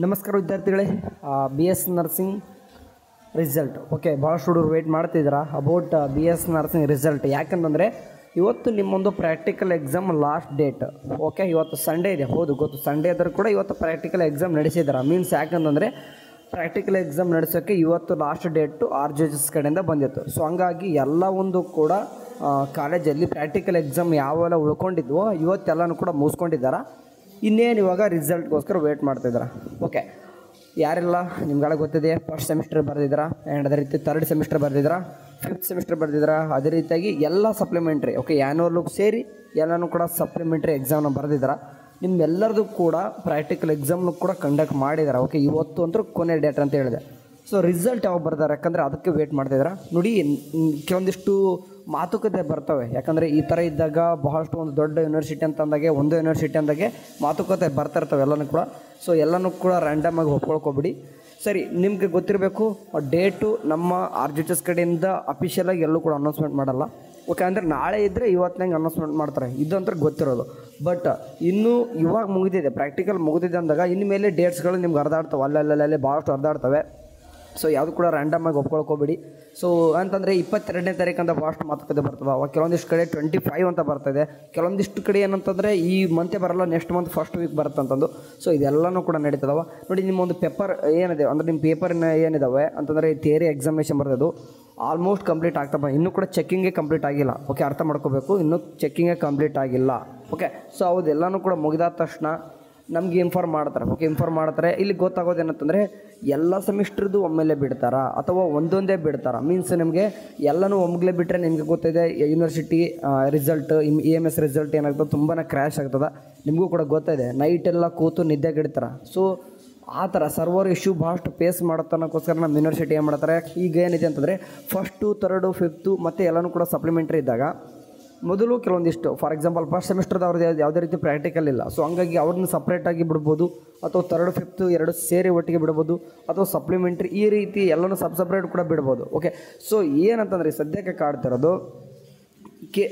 ನಮಸ್ಕಾರ ವಿದ್ಯಾರ್ಥಿಗಳೇ, B S nursing result okay ಭಾಳಷ್ಟು ಹುಡುಗರು ವೆಯ್ಟ್ ಮಾಡ್ತಿದ್ದೀರಾ about B S nursing result. ಯಾಕಂತಂದರೆ ಇವತ್ತು ನಿಮ್ಮೊಂದು practical exam last date. Okay, ಇವತ್ತು ಸಂಡೇ ಇದೆ, ಹೌದು ಗೊತ್ತು, ಸಂಡೇ ಆದರೂ ಕೂಡ ಇವತ್ತು ಪ್ರಾಕ್ಟಿಕಲ್ ಎಕ್ಸಾಮ್ ನಡೆಸಿದ್ದಾರೆ. ಮೀನ್ಸ್ ಯಾಕಂತಂದರೆ ಪ್ರಾಕ್ಟಿಕಲ್ ಎಕ್ಸಾಮ್ ನಡೆಸೋಕ್ಕೆ ಇವತ್ತು ಲಾಸ್ಟ್ ಡೇಟು RJHS ಕಡೆಯಿಂದ ಬಂದಿತ್ತು. ಸೊ ಹಂಗಾಗಿ ಎಲ್ಲ ಒಂದು ಕೂಡ ಕಾಲೇಜಲ್ಲಿ ಪ್ರಾಕ್ಟಿಕಲ್ ಎಕ್ಸಾಮ್ ಯಾವೆಲ್ಲ ಉಳ್ಕೊಂಡಿದ್ವೋ ಇವತ್ತೆಲ್ಲನೂ ಕೂಡ ಮುಗಿಸ್ಕೊಂಡಿದ್ದಾರೆ. ಇನ್ನೇನು ಇವಾಗ ರಿಸಲ್ಟ್ಗೋಸ್ಕರ ವೇಟ್ ಮಾಡ್ತಿದ್ದಾರೆ. ಓಕೆ, ಯಾರೆಲ್ಲ ನಿಮ್ಗೆಲ್ಲ ಗೊತ್ತಿದೆ, ಫಸ್ಟ್ ಸೆಮಿಸ್ಟರ್ ಬರೆದಿದ್ದೀರಾ ಆ್ಯಂಡ್ ಅದೇ ರೀತಿ ಥರ್ಡ್ ಸೆಮಿಸ್ಟರ್ ಬರೆದಿದ್ದೀರಾ, ಫಿಫ್ತ್ ಸೆಮಿಸ್ಟರ್ ಬರೆದಿದ್ದೀರಾ, ಅದೇ ರೀತಿಯಾಗಿ ಎಲ್ಲ ಸಪ್ಲಿಮೆಂಟ್ರಿ ಓಕೆ ಆ್ಯನ್ಯುವಲ್ಗೂ ಸೇರಿ ಎಲ್ಲನೂ ಕೂಡ ಸಪ್ಲಿಮೆಂಟ್ರಿ ಎಕ್ಸಾಮ್ನ ಬರೆದಿದ್ದೀರಾ. ನಿಮ್ಮೆಲ್ಲರದು ಕೂಡ ಪ್ರಾಕ್ಟಿಕಲ್ ಎಕ್ಸಾಮ್ನು ಕೂಡ ಕಂಡಕ್ಟ್ ಮಾಡಿದ್ದಾರೆ. ಓಕೆ, ಇವತ್ತು ಅಂತೂ ಕೊನೆ ಡೇಟ್ ಅಂತ ಹೇಳಿದೆ. ಸೊ ರಿಸಲ್ಟ್ ಯಾವಾಗ ಬರ್ತಾರೆ ಯಾಕಂದರೆ ಅದಕ್ಕೆ ವೇಟ್ ಮಾಡ್ತಿದ್ದಾರೆ. ನೋಡಿ, ಕೆಲವೊಂದಿಷ್ಟು ಮಾತುಕತೆ ಬರ್ತವೆ. ಯಾಕಂದರೆ ಈ ಥರ ಇದ್ದಾಗ ಬಹಳಷ್ಟು ಒಂದು ದೊಡ್ಡ ಯೂನಿವರ್ಸಿಟಿ ಅಂತಂದಾಗೆ ಒಂದು ಯೂನಿವರ್ಸಿಟಿ ಅಂದಾಗೆ ಮಾತುಕತೆ ಬರ್ತಾ ಇರ್ತವೆ ಎಲ್ಲನೂ ಕೂಡ. ಸೊ ಎಲ್ಲನೂ ಕೂಡ ರ್ಯಾಂಡಮಾಗಿ ಒಪ್ಕೊಳ್ಕೊಬಿಡಿ. ಸರಿ, ನಿಮಗೆ ಗೊತ್ತಿರಬೇಕು ಡೇಟು ನಮ್ಮ RJHS ಕಡೆಯಿಂದ ಅಫಿಷಿಯಲಾಗಿ ಎಲ್ಲೂ ಕೂಡ ಅನೌನ್ಸ್ಮೆಂಟ್ ಮಾಡಲ್ಲ. ಓಕೆ, ಅಂದರೆ ನಾಳೆ ಇದ್ದರೆ ಇವತ್ತಿನಂಗೆ ಅನೌನ್ಸ್ಮೆಂಟ್ ಮಾಡ್ತಾರೆ, ಇದಂತ ಗೊತ್ತಿರೋದು. ಬಟ್ ಇನ್ನೂ ಇವಾಗ ಮುಗಿದಿದೆ, ಪ್ರಾಕ್ಟಿಕಲ್ ಮುಗಿದಿದೆ ಅಂದಾಗ ಇನ್ಮೇಲೆ ಡೇಟ್ಸ್ಗಳು ನಿಮ್ಗೆ ಹರಿದಾಡ್ತವೆ, ಅಲ್ಲಲ್ಲೇ ಭಾಳಷ್ಟು ಹರಿದಾಡ್ತವೆ. ಸೊ ಯಾವುದು ಕೂಡ ರ್ಯಾಂಡಮಾಗಿ ಒಪ್ಕೊಳ್ಕೋಬೇಡಿ. ಸೊ ಅಂತಂದರೆ 22ನೇ ತಾರೀಕು ಅಂತ ಭಾಳಷ್ಟು ಮಾತುಕತೆ ಬರ್ತದೆ. ಅವಾಗ ಕೆಲವೊಂದಿಷ್ಟು ಕಡೆ 25 ಅಂತ ಬರ್ತದೆ, ಕೆಲವೊಂದಿಷ್ಟು ಕಡೆ ಏನಂತಂದರೆ ಈ ಮಂತೆ ಬರಲ್ಲ, ನೆಕ್ಸ್ಟ್ ಮಂತ್ ಫಸ್ಟ್ ವೀಕ್ ಬರುತ್ತೆ ಅಂತಂದು. ಸೊ ಇದೆಲ್ಲನೂ ಕೂಡ ನಡೀತದವ. ನೋಡಿ, ನಿಮ್ಮೊಂದು ಪೇಪರ್ ಏನಿದೆ ಅಂದರೆ ನಿಮ್ಮ ಪೇಪರ್ನ ಏನಿದಾವೆ ಅಂತಂದರೆ ಥಿಯರಿ ಎಕ್ಸಾಮಿನೇಷನ್ ಬರೋದು ಆಲ್ಮೋಸ್ಟ್ ಕಂಪ್ಲೀಟ್ ಆಗ್ತಾ ಇನ್ನೂ ಕೂಡ ಚೆಕ್ಕಿಂಗೇ ಕಂಪ್ಲೀಟ್ ಆಗಿಲ್ಲ. ಓಕೆ, ಅರ್ಥ ಮಾಡ್ಕೋಬೇಕು, ಇನ್ನೂ ಚೆಕ್ಕಿಂಗೇ ಕಂಪ್ಲೀಟ್ ಆಗಿಲ್ಲ. ಓಕೆ, ಸೊ ಅದೆಲ್ಲನೂ ಕೂಡ ಮುಗಿದಾದ ತಕ್ಷಣ ನಮಗೆ ಇನ್ಫಾರ್ಮ್ ಮಾಡ್ತಾರೆ. ಓಕೆ, ಇನ್ಫಾರ್ಮ್ ಮಾಡ್ತಾರೆ. ಇಲ್ಲಿ ಗೊತ್ತಾಗೋದೇನಂತಂದರೆ ಎಲ್ಲ ಸೆಮಿಸ್ಟ್ರದ್ದು ಒಮ್ಮೆಲೆ ಬಿಡ್ತಾರಾ ಅಥವಾ ಒಂದೊಂದೇ ಬಿಡ್ತಾರಾ. ಮೀನ್ಸ್ ನಿಮಗೆ ಎಲ್ಲನೂ ಒಮ್ಗಲೇ ಬಿಟ್ಟರೆ ನಿಮಗೆ ಗೊತ್ತಿದೆ ಯೂನಿವರ್ಸಿಟಿ ರಿಸಲ್ಟ್ EMS ರಿಸಲ್ಟ್ ಏನಾಗ್ತದೆ ತುಂಬಾ ಕ್ರ್ಯಾಶ್ ಆಗ್ತದೆ. ನಿಮಗೂ ಕೂಡ ಗೊತ್ತಿದೆ, ನೈಟೆಲ್ಲ ಕೂತು ನಿದ್ದೆಗೆಡ್ತಾರೆ. ಸೊ ಆ ಥರ ಸರ್ವರ್ ಇಶ್ಯೂ ಭಾಳಷ್ಟು ಫೇಸ್ ಮಾಡೋತನಕ್ಕೋಸ್ಕರ ನಮ್ಮ ಯೂನಿವರ್ಸಿಟಿ ಏನು ಮಾಡ್ತಾರೆ, ಈಗ ಏನಿದೆ ಅಂತಂದರೆ ಫಸ್ಟು, ಥರ್ಡು, ಫಿಫ್ತು ಮತ್ತು ಎಲ್ಲನೂ ಕೂಡ ಸಪ್ಲಿಮೆಂಟ್ರಿ ಇದ್ದಾಗ ಮೊದಲು ಕೆಲವೊಂದಿಷ್ಟು ಫಾರ್ ಎಕ್ಸಾಂಪಲ್ ಫಸ್ಟ್ ಸೆಮಿಸ್ಟರ್ದವ್ರದ್ದು ಯಾವುದೇ ರೀತಿ ಪ್ರಾಕ್ಟಿಕಲ್ ಇಲ್ಲ. ಸೊ ಹಂಗಾಗಿ ಅವ್ರನ್ನ ಸಪ್ರೇಟಾಗಿ ಬಿಡ್ಬೋದು, ಅಥವಾ ಥರ್ಡ್ ಫಿಫ್ತು ಎರಡು ಸೇರಿ ಒಟ್ಟಿಗೆ ಬಿಡ್ಬೋದು, ಅಥವಾ ಸಪ್ಲಿಮೆಂಟ್ರಿ ಈ ರೀತಿ ಎಲ್ಲನೂ ಸಪ್ರೇಟ್ ಕೂಡ ಬಿಡ್ಬೋದು. ಓಕೆ, ಸೊ ಏನಂತಂದರೆ ಸದ್ಯಕ್ಕೆ ಕಾಡ್ತಿರೋದು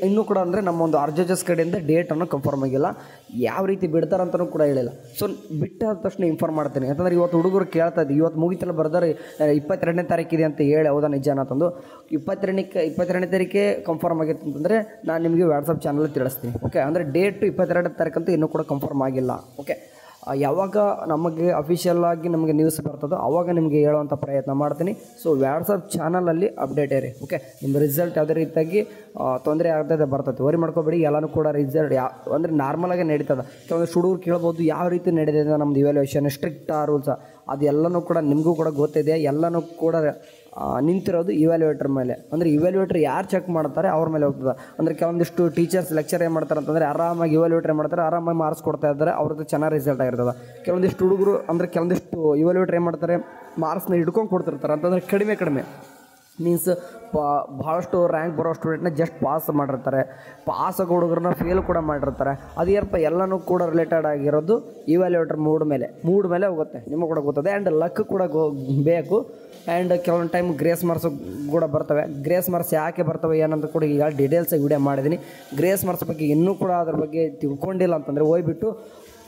ಇನ್ನೂ ಕೂಡ ಅಂದರೆ ನಮ್ಮ ಒಂದು RJHS ಕಡೆಯಿಂದ ಡೇಟನ್ನು ಕನ್ಫರ್ಮ್ ಆಗಿಲ್ಲ, ಯಾವ ರೀತಿ ಬಿಡ್ತಾರಂತನೂ ಕೂಡ ಹೇಳಿಲ್ಲ. ಸೊ ಬಿಟ್ಟಾದ ತಕ್ಷಣ ಇನ್ಫಾರ್ಮ್ ಮಾಡ್ತೀನಿ. ಯಾಕಂದರೆ ಇವತ್ತು ಹುಡುಗರು ಕೇಳ್ತಾ ಇದ್ದು, ಇವತ್ತು ಮುಗಿತಲ್ಲ ಬರ್ದಾರೆ 22ನೇ ತಾರೀಕಿದೆ ಅಂತ ಹೇಳಿ, ಹೌದಾ ನಿಜ ಅಂತಂದು 22ನೇ ತಾರೀಕೆ ಕನ್ಫರ್ಮ್ ಆಗಿತ್ತು ಅಂತಂದರೆ ನಾನು ನಿಮಗೆ ವಾಟ್ಸಪ್ ಚಾನಲ್ ತಿಳಿಸ್ತೀನಿ. ಓಕೆ, ಅಂದರೆ ಡೇಟು 22ನೇ ತಾರೀಕಂತೂ ಇನ್ನೂ ಕೂಡ ಕನ್ಫರ್ಮ್ ಆಗಿಲ್ಲ. ಓಕೆ, ಯಾವಾಗ ನಮಗೆ ಅಫಿಷಿಯಲ್ಲಾಗಿ ನಮಗೆ ನ್ಯೂಸ್ ಬರ್ತದೋ ಆವಾಗ ನಿಮಗೆ ಹೇಳುವಂಥ ಪ್ರಯತ್ನ ಮಾಡ್ತೀನಿ. ಸೊ ವಾಟ್ಸಪ್ ಚಾನಲಲ್ಲಿ ಅಪ್ಡೇಟ್ ಇರಿ. ಓಕೆ, ನಿಮ್ಮ ರಿಸಲ್ಟ್ ಯಾವುದೇ ರೀತಿಯಾಗಿ ತೊಂದರೆ ಆಗ್ತದೆ ಬರ್ತದೆ, ವರಿ ಮಾಡ್ಕೊಬೇಡಿ. ಎಲ್ಲನೂ ಕೂಡ ರಿಸಲ್ಟ್ ಅಂದರೆ ನಾರ್ಮಲಾಗಿ ನಡೀತದೆ. ಕೆಲವೊಂದು ಹುಡುಗರು ಕೇಳ್ಬೋದು ಯಾವ ರೀತಿ ನಡೀತಿದೆ ನಮ್ಮದು ಇವ್ಯಾಲ್ಯೂಯೇಷನ್, ಸ್ಟ್ರಿಕ್ಟಾ ರೂಲ್ಸ, ಅದೆಲ್ಲನೂ ಕೂಡ ನಿಮಗೂ ಕೂಡ ಗೊತ್ತಿದೆ. ಎಲ್ಲನೂ ಕೂಡ ನಿಂತಿರೋದು ಇವ್ಯಾಲ್ಯೂಯೇಟರ್ ಮೇಲೆ. ಅಂದರೆ ಇವ್ಯಾಲ್ಯೂಯೇಟರ್ ಯಾರು ಚೆಕ್ ಮಾಡ್ತಾರೆ ಅವ್ರ ಮೇಲೆ ಹೋಗ್ತದೆ. ಅಂದರೆ ಕೆಲವೊಂದಿಷ್ಟು ಟೀಚರ್ಸ್ ಲೆಕ್ಚರ್ ಏನು ಮಾಡ್ತಾರೆ ಅಂತಂದರೆ ಆರಾಮಾಗಿ ಇವ್ಯಾಲ್ಯೂಯೇಟರ್ ಏನು ಮಾಡ್ತಾರೆ, ಆರಾಮಾಗಿ ಮಾರ್ಕ್ಸ್ ಕೊಡ್ತಾ ಇದ್ದಾರೆ, ಅವ್ರದ್ದು ಚೆನ್ನಾಗಿ ರಿಸಲ್ಟ್ ಆಗಿರ್ತದೆ. ಕೆಲವೊಂದಿಷ್ಟು ಹುಡುಗರು ಅಂದರೆ ಕೆಲವೊಂದಿಷ್ಟು ಇವ್ಯಾಲ್ಯೂಯೇಟರ್ ಏನು ಮಾಡ್ತಾರೆ, ಮಾರ್ಕ್ಸ್ನ ಹಿಡ್ಕೊಂಡು ಕೊಡ್ತಿರ್ತಾರೆ. ಅಂತಂದರೆ ಕಡಿಮೆ ಮೀನ್ಸ್ ಭಾಳಷ್ಟು ರ್ಯಾಂಕ್ ಬರೋ ಸ್ಟೂಡೆಂಟ್ನ ಜಸ್ಟ್ ಪಾಸ್ ಮಾಡಿರ್ತಾರೆ, ಪಾಸ್ ಆಗೋ ಹುಡುಗರನ್ನ ಫೇಲ್ ಕೂಡ ಮಾಡಿರ್ತಾರೆ. ಅದೇನಪ್ಪ ಎಲ್ಲನೂ ಕೂಡ ರಿಲೇಟೆಡ್ ಆಗಿರೋದು ಇವ್ಯಾಲ್ಯೂಯೇಟರ್ ಮೂಡ್ ಮೇಲೆ ಹೋಗುತ್ತೆ, ನಿಮಗೆ ಕೂಡ ಗೊತ್ತದೆ. ಆ್ಯಂಡ್ ಲಕ್ ಕೂಡ ಬೇಕು. ಆ್ಯಂಡ್ ಕೆಲವೊಂದು ಟೈಮ್ ಗ್ರೇಸ್ ಮಾರ್ಕ್ಸ್ ಕೂಡ ಬರ್ತವೆ. ಗ್ರೇಸ್ ಮಾರ್ಕ್ಸ್ ಯಾಕೆ ಬರ್ತವೆ ಏನಂತ ಕೂಡ ಈಗ ಡೀಟೇಲ್ಸಾಗಿ ವಿಡಿಯೋ ಮಾಡಿದ್ದೀನಿ. ಗ್ರೇಸ್ ಮಾರ್ಕ್ಸ್ ಬಗ್ಗೆ ಇನ್ನೂ ಕೂಡ ಅದ್ರ ಬಗ್ಗೆ ತಿಳ್ಕೊಂಡಿಲ್ಲ ಅಂತಂದರೆ ಹೋಗ್ಬಿಟ್ಟು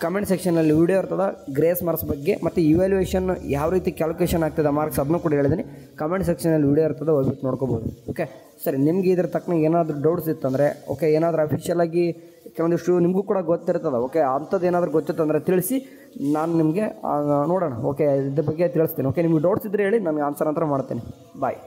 ಕಮೆಂಟ್ ಸೆಕ್ಷನಲ್ಲಿ ವಿಡಿಯೋ ಇರ್ತದೆ ಗ್ರೇಸ್ ಮಾರ್ಕ್ಸ್ ಬಗ್ಗೆ, ಮತ್ತು ಇವ್ಯಾಲ್ಯೂಯೇಷನ್ ಯಾವ ರೀತಿ ಕ್ಯಾಲ್ಕುಲೇಷನ್ ಆಗ್ತದೆ ಮಾರ್ಕ್ಸ್ ಅದನ್ನು ಕೂಡ ಹೇಳಿದ್ದೀನಿ. ಕಮೆಂಟ್ ಸೆಕ್ಷನಲ್ಲಿ ವಿಡಿಯೋ ಇರ್ತದೆ, ಹೋಗ್ಬಿಟ್ಟು ನೋಡ್ಕೋಬೋದು. ಓಕೆ, ಸರಿ, ನಿಮಗೆ ಇದ್ರ ತಕ್ಕನ ಏನಾದರೂ ಡೌಟ್ಸ್ ಇತ್ತಂದರೆ, ಓಕೆ, ಏನಾದರೂ ಅಫಿಷಿಯಲಾಗಿ ಕೆಲವೊಂದಿಷ್ಟು ನಿಮಗೂ ಕೂಡ ಗೊತ್ತಿರ್ತದೆ. ಓಕೆ, ಅಂಥದ್ದು ಏನಾದರೂ ಗೊತ್ತಿತ್ತಂದರೆ ತಿಳಿಸಿ, ನಾನು ನಿಮಗೆ ನೋಡೋಣ. ಓಕೆ, ಇದ್ರ ಬಗ್ಗೆ ತಿಳಿಸ್ತೀನಿ. ಓಕೆ, ನಿಮ್ಗೆ ಡೌಟ್ಸ್ ಇದ್ದರೆ ಹೇಳಿ, ನನಗೆ ಆನ್ಸರ್ ಅಂತ ಮಾಡ್ತೀನಿ. ಬಾಯ್.